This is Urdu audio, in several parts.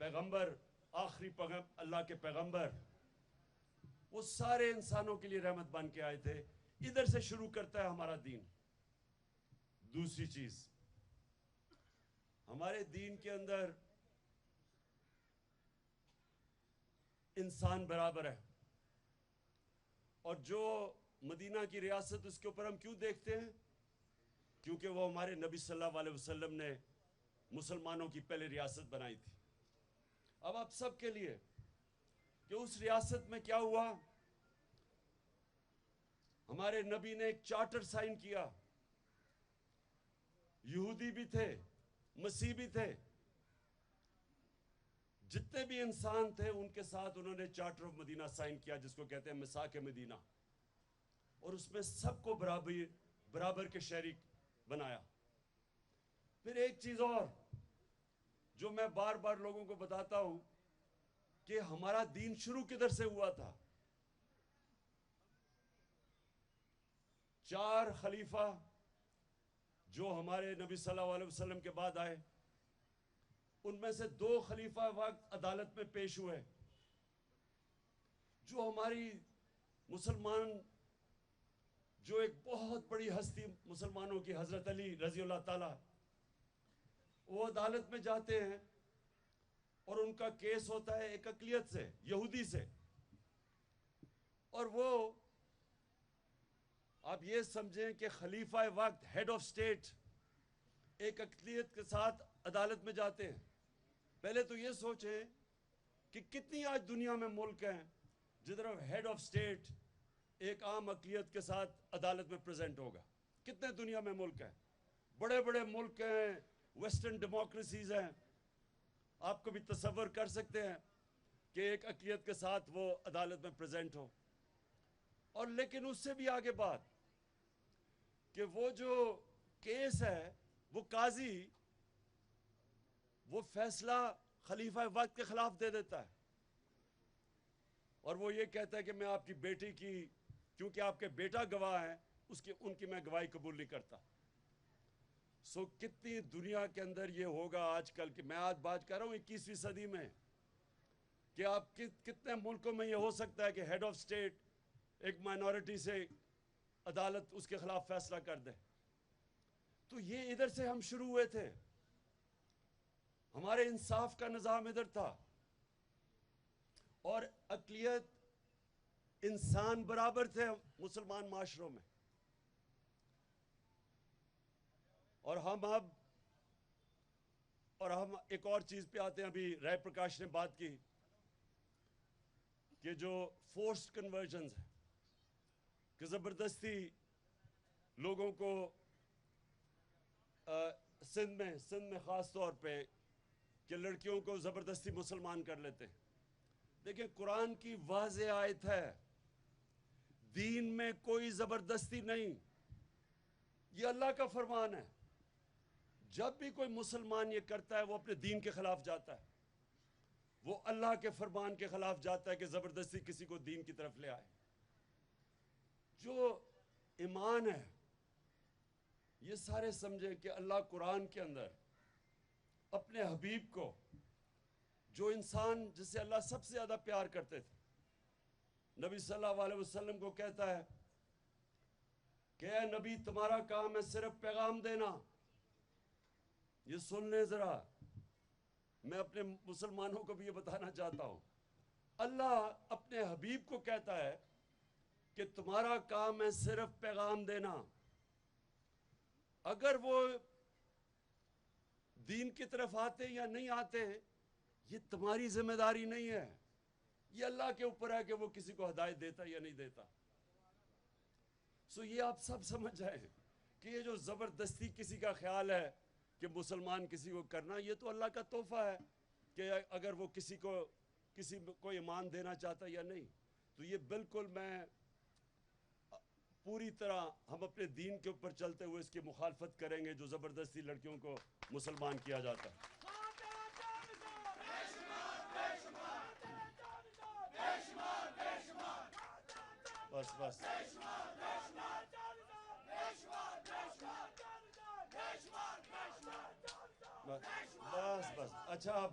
پیغمبر، آخری اللہ کے پیغمبر، وہ سارے انسانوں کے لیے رحمت بن کے آئے تھے. ادھر سے شروع کرتا ہے ہمارا دین. دوسری چیز، ہمارے دین کے اندر انسان برابر ہے. اور جو مدینہ کی ریاست، اس کے اوپر ہم کیوں دیکھتے ہیں؟ کیونکہ وہ ہمارے نبی صلی اللہ علیہ وسلم نے مسلمانوں کی پہلے ریاست بنائی تھی. اب آپ سب کے لیے کہ اس ریاست میں کیا ہوا، ہمارے نبی نے ایک چارٹر سائن کیا. یہودی بھی تھے، مسیح بھی تھے، جتنے بھی انسان تھے ان کے ساتھ انہوں نے چارٹر آف مدینہ سائن کیا، جس کو کہتے ہیں میثاق مدینہ. اور اس میں سب کو برابر کے شریک بنایا. پھر ایک چیز اور جو میں بار بار لوگوں کو بتاتا ہوں کہ ہمارا دین شروع کدھر سے ہوا تھا. 4 خلیفہ جو ہمارے نبی صلی اللہ علیہ وسلم کے بعد آئے، ان میں سے 2 خلیفہ وقت عدالت میں پیش ہوئے. جو ہماری مسلمان، جو ایک بہت بڑی ہستی مسلمانوں کی، حضرت علی رضی اللہ تعالی، وہ عدالت میں جاتے ہیں اور ان کا کیس ہوتا ہے ایک اقلیت سے، یہودی سے. اور وہ، آپ یہ سمجھیں کہ خلیفہ وقت، ہیڈ آف سٹیٹ، ایک اقلیت کے ساتھ عدالت میں جاتے ہیں. پہلے تو یہ سوچیں کہ کتنی آج دنیا میں ملک ہیں جدھر ہیڈ آف سٹیٹ ایک عام اقلیت کے ساتھ عدالت میں پریزنٹ ہوگا. کتنے دنیا میں ملک ہیں، بڑے بڑے ملک ہیں، ویسٹرن ڈیموکریسیز ہیں. آپ کو بھی تصور کر سکتے ہیں کہ ایک اقلیت کے ساتھ وہ عدالت میں پریزنٹ ہو. اور لیکن اس سے بھی آگے بات کہ وہ جو کیس ہے، وہ قاضی وہ فیصلہ خلیفہ وقت کے خلاف دے دیتا ہے. اور وہ یہ کہتا ہے کہ میں آپ کی بیٹی کی، کیونکہ آپ کے بیٹا گواہ ہیں، ان کی میں گواہی قبول نہیں کرتا. کتنی دنیا کے اندر یہ ہوگا آج کل، کہ میں آج بات کر رہا ہوں 21ویں صدی میں، کہ آپ کتنے ملکوں میں یہ ہو سکتا ہے کہ ہیڈ آف سٹیٹ ایک مائنورٹی سے عدالت اس کے خلاف فیصلہ کر دے. تو یہ ادھر سے ہم شروع ہوئے تھے. ہمارے انصاف کا نظام ادھر تھا. اور اقلیت، انسان برابر تھے مسلمان معاشروں میں. اور ہم ایک اور چیز پہ آتے ہیں. ابھی رائے پرکاش نے بات کی کہ جو فورسڈ کنورژنز ہیں، کہ زبردستی لوگوں کو سندھ میں خاص طور پہ کہ لڑکیوں کو زبردستی مسلمان کر لیتے ہیں. دیکھیں، قرآن کی واضح آیت ہے، دین میں کوئی زبردستی نہیں. یہ اللہ کا فرمان ہے. جب بھی کوئی مسلمان یہ کرتا ہے وہ اپنے دین کے خلاف جاتا ہے، وہ اللہ کے فرمان کے خلاف جاتا ہے کہ زبردستی کسی کو دین کی طرف لے آئے. جو ایمان ہے، یہ سارے سمجھیں کہ اللہ قرآن کے اندر اپنے حبیب کو، جو انسان جس سے اللہ سب سے زیادہ پیار کرتے تھے، نبی صلی اللہ علیہ وسلم کو کہتا ہے کہ اے نبی، تمہارا کام ہے صرف پیغام دینا. یہ سن لیں ذرا، میں اپنے مسلمانوں کو بھی یہ بتانا چاہتا ہوں. اللہ اپنے حبیب کو کہتا ہے کہ تمہارا کام ہے صرف پیغام دینا. اگر وہ دین کی طرف آتے یا نہیں آتے، یہ تمہاری ذمہ داری نہیں ہے. یہ اللہ کے اوپر ہے کہ وہ کسی کو ہدایت دیتا یا نہیں دیتا. یہ آپ سب سمجھ جائیں کہ یہ جو زبردستی کسی کا خیال ہے کہ مسلمان کسی کو کرنا، یہ تو اللہ کا تحفہ ہے کہ اگر وہ کسی کو ایمان دینا چاہتا یا نہیں. تو یہ بالکل میں پوری طرح ہم اپنے دین کے اوپر چلتے ہوئے اس کی مخالفت کریں گے جو زبردستی لڑکیوں کو مسلمان کیا جاتا ہے. بس بس بس بس. اچھا، اب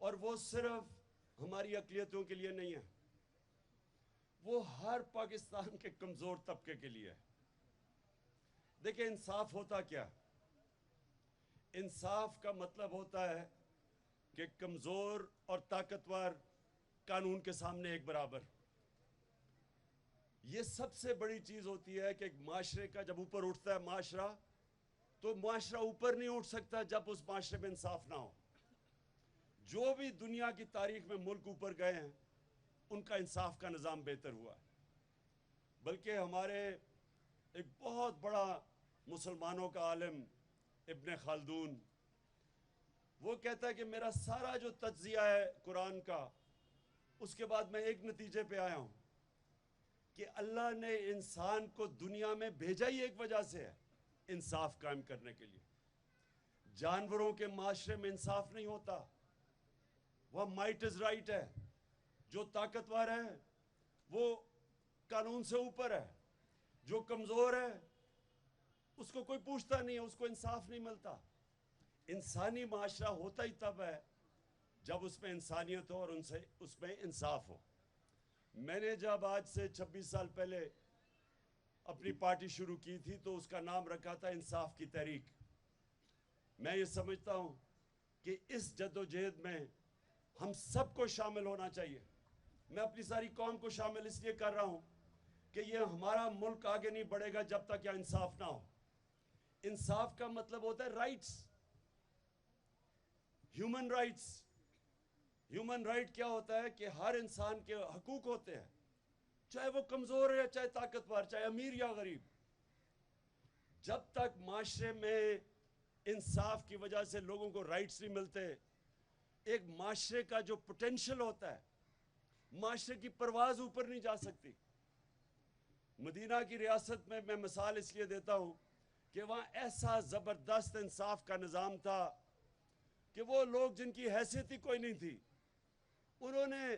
اور وہ صرف ہماری اقلیتوں کے لیے نہیں ہے, وہ ہر پاکستان کے کمزور طبقے کے لیے ہے. دیکھیں انصاف ہوتا کیا؟ انصاف کا مطلب ہوتا ہے کہ کمزور اور طاقتور قانون کے سامنے ایک برابر. یہ سب سے بڑی چیز ہوتی ہے کہ ایک معاشرے کا جب اوپر اٹھتا ہے معاشرہ, تو معاشرہ اوپر نہیں اٹھ سکتا جب اس معاشرے میں انصاف نہ ہو. جو بھی دنیا کی تاریخ میں ملک اوپر گئے ہیں ان کا انصاف کا نظام بہتر ہوا ہے. بلکہ ہمارے ایک بہت بڑا مسلمانوں کا عالم ابن خلدون, وہ کہتا ہے کہ میرا سارا جو تجزیہ ہے قرآن کا, اس کے بعد میں ایک نتیجے پہ آیا ہوں کہ اللہ نے انسان کو دنیا میں بھیجا ہی ایک وجہ سے ہے, انصاف قائم کرنے کے لیے. جانوروں کے معاشرے میں انصاف نہیں ہوتا, وہ مائٹ از رائٹ ہے, جو طاقتور ہے وہ قانون سے اوپر ہے, جو کمزور ہے اس کو کوئی پوچھتا نہیں ہے, اس کو انصاف نہیں ملتا. انسانی معاشرہ ہوتا ہی تب ہے جب اس میں انسانیت ہو اور اس میں انصاف ہو. میں نے جب آج سے 26 سال پہلے اپنی پارٹی شروع کی تھی تو اس کا نام رکھا تھا انصاف کی تحریک. میں یہ سمجھتا ہوں کہ اس جدوجہد میں ہم سب کو شامل ہونا چاہیے. میں اپنی ساری قوم کو شامل اس لیے کر رہا ہوں کہ یہ ہمارا ملک آگے نہیں بڑھے گا جب تک یہ انصاف نہ ہو. انصاف کا مطلب ہوتا ہے rights, human rights. Human right کیا ہوتا ہے کہ ہر انسان کے حقوق ہوتے ہیں, چاہے وہ کمزور ہے چاہے طاقتور, چاہے امیر یا غریب. جب تک معاشرے میں انصاف کی وجہ سے لوگوں کو رائٹس نہیں ملتے, ایک معاشرے کا جو پوٹینشل ہوتا ہے, معاشرے کی پرواز اوپر نہیں جا سکتی. مدینہ کی ریاست میں میں مثال اس لیے دیتا ہوں کہ وہاں ایسا زبردست انصاف کا نظام تھا کہ وہ لوگ جن کی حیثیت ہی کوئی نہیں تھی, انہوں نے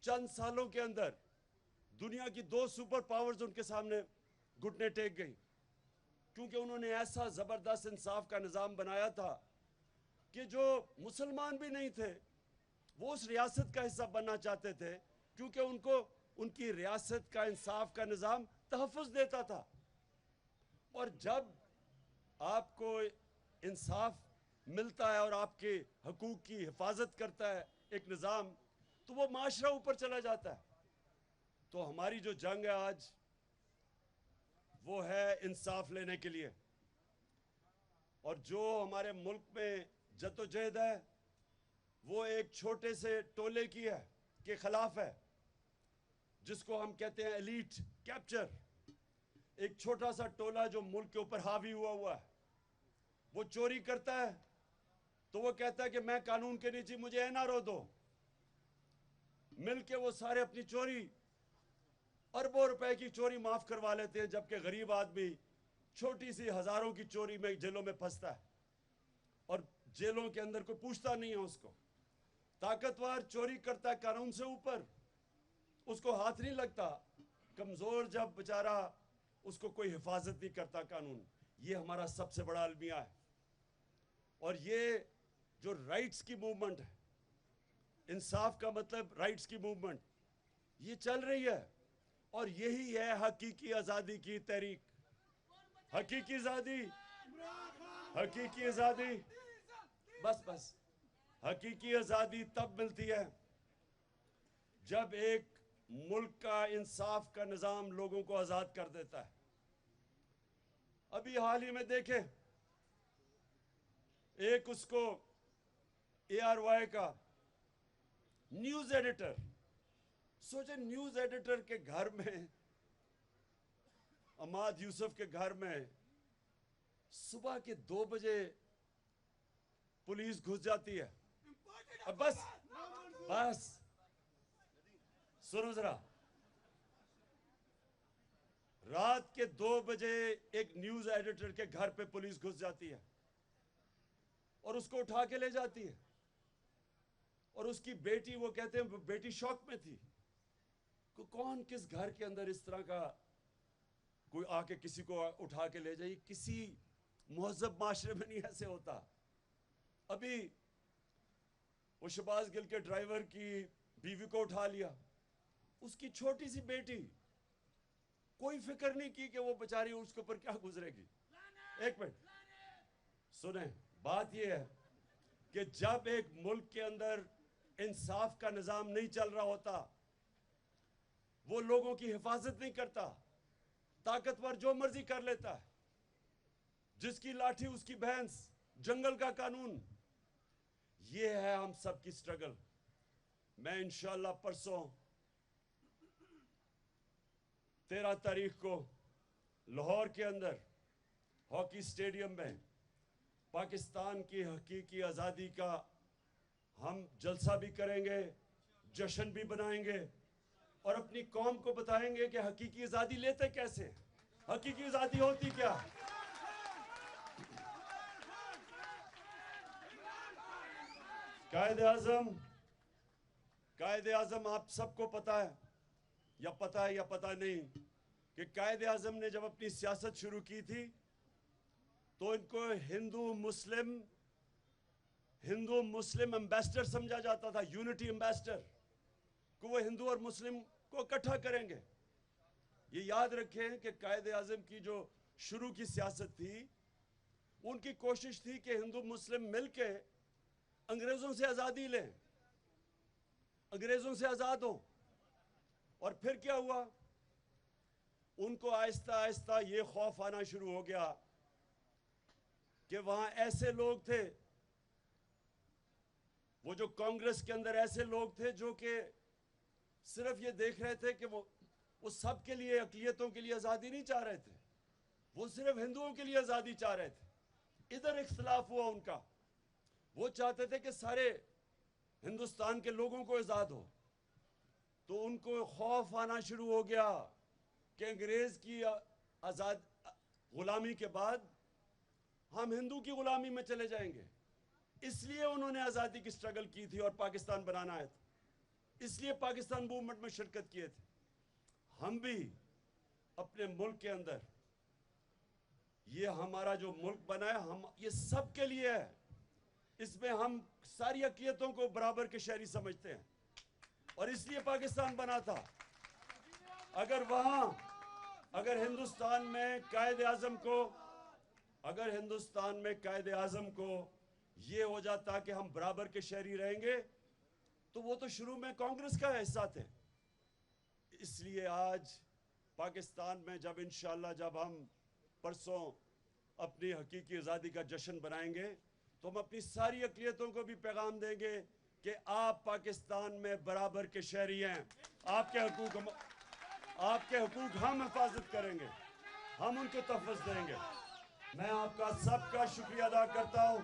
چند سالوں کے اندر دنیا کی 2 سپر پاورز ان کے سامنے گھٹنے ٹیک گئی, کیونکہ انہوں نے ایسا زبردست انصاف کا نظام بنایا تھا کہ جو مسلمان بھی نہیں تھے وہ اس ریاست کا حصہ بننا چاہتے تھے, کیونکہ ان کو ان کی ریاست کا انصاف کا نظام تحفظ دیتا تھا. اور جب آپ کو انصاف ملتا ہے اور آپ کے حقوق کی حفاظت کرتا ہے ایک نظام, تو وہ معاشرہ اوپر چلا جاتا ہے. تو ہماری جو جنگ ہے آج وہ ہے انصاف لینے کے لیے, اور جو ہمارے ملک میں جدوجہد ہے وہ ایک چھوٹے سے ٹولے کی ہے کے خلاف ہے, جس کو ہم کہتے ہیں ایلیٹ کیپچر. ایک چھوٹا سا ٹولہ جو ملک کے اوپر حاوی ہوا ہے, وہ چوری کرتا ہے تو وہ کہتا ہے کہ میں قانون کے نیچے, مجھے NRO دو. مل کے وہ سارے اپنی چوری, اربوں روپے کی چوری معاف کروا لیتے ہیں, جبکہ غریب آدمی چھوٹی سی ہزاروں کی چوری میں جیلوں میں پھنستا ہے اور جیلوں کے اندر کوئی پوچھتا نہیں ہے اس کو. طاقتور چوری کرتا ہے قانون سے اوپر, اس کو ہاتھ نہیں لگتا. کمزور جب بیچارہ, اس کو کوئی حفاظت نہیں کرتا قانون. یہ ہمارا سب سے بڑا المیہ ہے. اور یہ جو رائٹس کی موومنٹ ہے, انصاف کا مطلب رائٹس کی موومنٹ, یہ چل رہی ہے, اور یہی ہے حقیقی آزادی کی تحریک. حقیقی آزادی, حقیقی آزادی, بس حقیقی آزادی تب ملتی ہے جب ایک ملک کا انصاف کا نظام لوگوں کو آزاد کر دیتا ہے. ابھی حال ہی میں دیکھیں, ایک اس کو ARY کا نیوز ایڈیٹر, سوچیں نیوز ایڈیٹر کے گھر میں, عماد یوسف کے گھر میں صبح کے 2 بجے پولیس گھس جاتی ہے. اب بس سنو ذرا, رات کے 2 بجے ایک نیوز ایڈیٹر کے گھر پہ پولیس گھس جاتی ہے اور اس کو اٹھا کے لے جاتی ہے. اور اس کی بیٹی, وہ کہتے ہیں بیٹی شوق میں تھی کہ کون کس گھر کے اندر اس طرح کا کوئی آ کے کسی کو اٹھا کے لے جائے. کسی مہذب معاشرے میں نہیں ایسے ہوتا. ابھی وہ شہباز گل کے ڈرائیور کی بیوی کو اٹھا لیا، اس کی چھوٹی سی بیٹی، کوئی فکر نہیں کی کہ وہ بیچاری اس کے اوپر کیا گزرے گی. ایک منٹ سنیں، بات یہ ہے کہ جب ایک ملک کے اندر انصاف کا نظام نہیں چل رہا ہوتا، وہ لوگوں کی حفاظت نہیں کرتا، طاقتور جو مرضی کر لیتا ہے، جس کی لاٹھی اس کی بھینس، جنگل کا قانون. یہ ہے ہم سب کی سٹرگل. میں انشاءاللہ پرسوں 13 تاریخ کو لاہور کے اندر ہاکی سٹیڈیم میں پاکستان کی حقیقی آزادی کا ہم جلسہ بھی کریں گے، جشن بھی بنائیں گے، اور اپنی قوم کو بتائیں گے کہ حقیقی آزادی لیتے کیسے، حقیقی آزادی ہوتی کیا. قائد اعظم آپ سب کو پتا ہے یا پتا نہیں کہ قائد اعظم نے جب اپنی سیاست شروع کی تھی تو ان کو ہندو مسلم امبیسڈر سمجھا جاتا تھا، یونٹی امبیسڈر، کہ وہ ہندو اور مسلم کو اکٹھا کریں گے. یہ یاد رکھیں کہ قائد اعظم کی جو شروع کی سیاست تھی، ان کی کوشش تھی کہ ہندو مسلم مل کے انگریزوں سے آزادی لیں، انگریزوں سے آزاد ہوں. اور پھر کیا ہوا؟ ان کو آہستہ آہستہ یہ خوف آنا شروع ہو گیا کہ وہاں ایسے لوگ تھے، وہ جو کانگریس کے اندر ایسے لوگ تھے جو کہ صرف یہ دیکھ رہے تھے کہ وہ سب کے لیے، اقلیتوں کے لیے آزادی نہیں چاہ رہے تھے، وہ صرف ہندوؤں کے لیے آزادی چاہ رہے تھے. ادھر اختلاف ہوا ان کا. وہ چاہتے تھے کہ سارے ہندوستان کے لوگوں کو آزاد ہو. تو ان کو خوف آنا شروع ہو گیا کہ انگریز کی غلامی کے بعد ہم ہندو کی غلامی میں چلے جائیں گے. اس لیے انہوں نے آزادی کی سٹرگل کی تھی اور پاکستان بنانا ہے تھا. اس لیے پاکستان موومنٹ میں شرکت کیے تھے. ہم بھی اپنے ملک کے اندر، یہ ہمارا جو ملک بنا ہے، ہم یہ سب کے لیے ہے. اس میں ہم ساری اقلیتوں کو برابر کے شہری سمجھتے ہیں، اور اس لیے پاکستان بنا تھا. اگر ہندوستان میں قائد اعظم کو یہ ہو جاتا کہ ہم برابر کے شہری رہیں گے، تو وہ تو شروع میں کانگریس کا حصہ تھے. اس لیے آج پاکستان میں جب ہم پرسوں اپنی حقیقی آزادی کا جشن بنائیں گے، تو ہم اپنی ساری اقلیتوں کو بھی پیغام دیں گے کہ آپ پاکستان میں برابر کے شہری ہیں. آپ کے حقوق ہم حفاظت کریں گے، ہم ان کو تحفظ دیں گے. میں آپ کا سب کا شکریہ ادا کرتا ہوں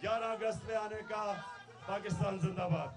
11 اگست میں آنے کا. پاکستان زندہ باد.